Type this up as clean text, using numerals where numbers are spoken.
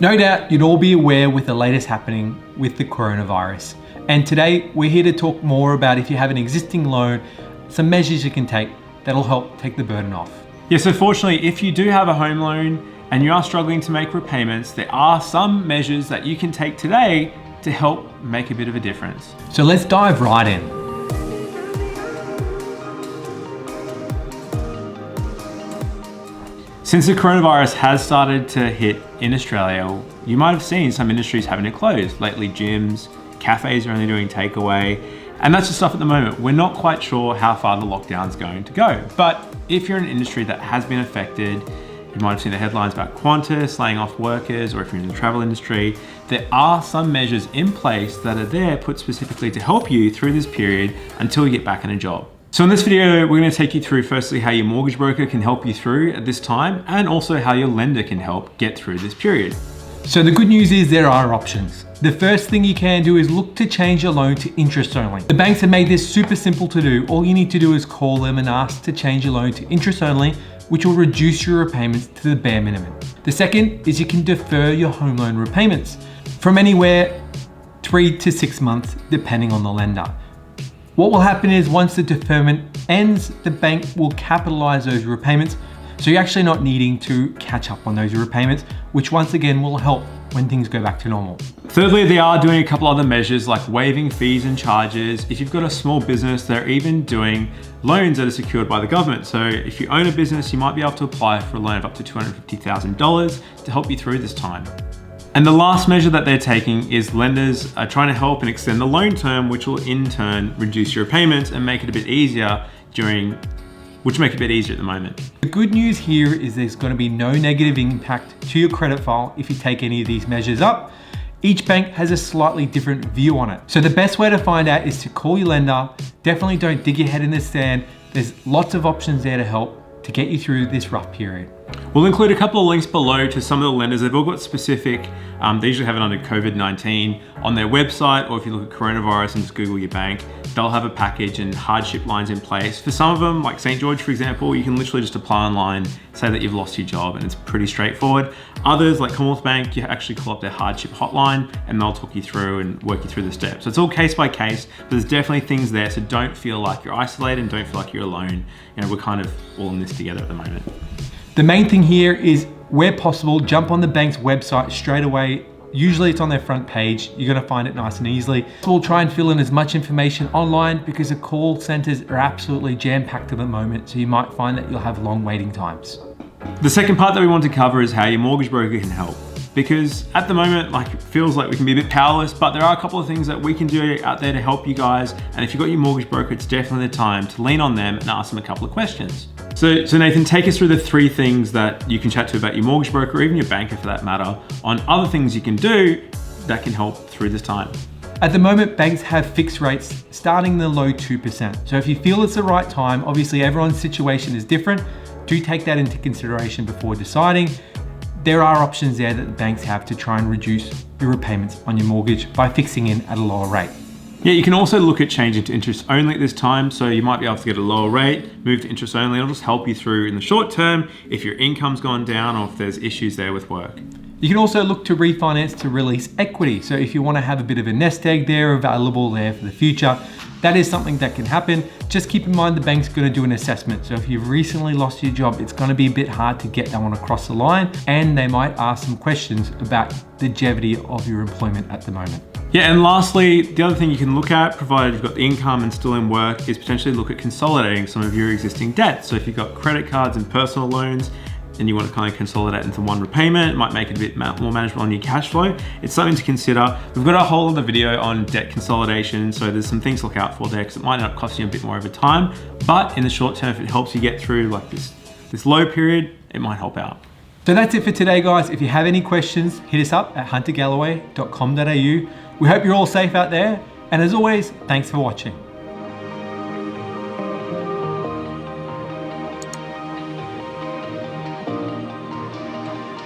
No doubt you'd all be aware with the latest happening with the coronavirus. And today we're here to talk more about if you have an existing loan, some measures you can take that'll help take the burden off. Yeah, so fortunately, if you do have a home loan and you are struggling to make repayments, there are some measures that you can take today to help make a bit of a difference. So let's dive right in. Since the coronavirus has started to hit in Australia, you might have seen some industries having to close. Lately, gyms, cafes are only doing takeaway, and that's just stuff at the moment. We're not quite sure how far the lockdown's going to go. But if you're in an industry that has been affected, you might have seen the headlines about Qantas laying off workers, or if you're in the travel industry, there are some measures in place that are there put specifically to help you through this period until you get back in a job. So in this video, we're going to take you through firstly how your mortgage broker can help you through at this time, and also how your lender can help get through this period. So the good news is there are options. The first thing you can do is look to change your loan to interest only. The banks have made this super simple to do. All you need to do is call them and ask to change your loan to interest only, which will reduce your repayments to the bare minimum. The second is you can defer your home loan repayments from anywhere 3 to 6 months, depending on the lender. What will happen is once the deferment ends, the bank will capitalize those repayments. So you're actually not needing to catch up on those repayments, which once again will help when things go back to normal. Thirdly, they are doing a couple other measures like waiving fees and charges. If you've got a small business, they're even doing loans that are secured by the government. So if you own a business, you might be able to apply for a loan of up to $250,000 to help you through this time. And the last measure that they're taking is lenders are trying to help and extend the loan term, which will in turn reduce your payments and make it a bit easier at the moment. The good news here is there's going to be no negative impact to your credit file if you take any of these measures up. Each bank has a slightly different view on it. So the best way to find out is to call your lender. Definitely don't dig your head in the sand. There's lots of options there to help to get you through this rough period. We'll include a couple of links below to some of the lenders. They've all got specific, they usually have it under COVID-19 on their website, or if you look at coronavirus and just Google your bank, they'll have a package and hardship lines in place. For some of them, like St. George, for example, you can literally just apply online, say that you've lost your job, and it's pretty straightforward. Others, like Commonwealth Bank, you actually call up their hardship hotline and they'll talk you through and work you through the steps. So it's all case by case, but there's definitely things there, so don't feel like you're isolated and don't feel like you're alone. You know, we're kind of all in this together at the moment. The main thing here is, where possible, jump on the bank's website straight away. Usually it's on their front page. You're gonna find it nice and easily. So we'll try and fill in as much information online because the call centers are absolutely jam-packed at the moment. So you might find that you'll have long waiting times. The second part that we want to cover is how your mortgage broker can help. Because at the moment, it feels like we can be a bit powerless, but there are a couple of things that we can do out there to help you guys. And if you've got your mortgage broker, it's definitely the time to lean on them and ask them a couple of questions. So Nathan, take us through the 3 things that you can chat to about your mortgage broker, or even your banker for that matter, on other things you can do that can help through this time. At the moment, banks have fixed rates starting in the low 2%. So if you feel it's the right time, obviously everyone's situation is different, do take that into consideration before deciding. There are options there that the banks have to try and reduce your repayments on your mortgage by fixing in at a lower rate. Yeah, you can also look at changing to interest only at this time. So you might be able to get a lower rate, move to interest only. It'll just help you through in the short term if your income's gone down or if there's issues there with work. You can also look to refinance to release equity. So if you want to have a bit of a nest egg there available there for the future, that is something that can happen. Just keep in mind the bank's going to do an assessment. So if you've recently lost your job, it's going to be a bit hard to get that one across the line, and they might ask some questions about the longevity of your employment at the moment. Yeah, and lastly, the other thing you can look at, provided you've got the income and still in work, is potentially look at consolidating some of your existing debt. So if you've got credit cards and personal loans, and you want to kind of consolidate into one repayment, it might make it a bit more manageable on your cash flow. It's something to consider. We've got a whole other video on debt consolidation, so there's some things to look out for there because it might end up costing you a bit more over time, but in the short term, if it helps you get through like this low period, it might help out. So that's it for today, guys. If you have any questions, hit us up at huntergalloway.com.au. We hope you're all safe out there, and as always, thanks for watching.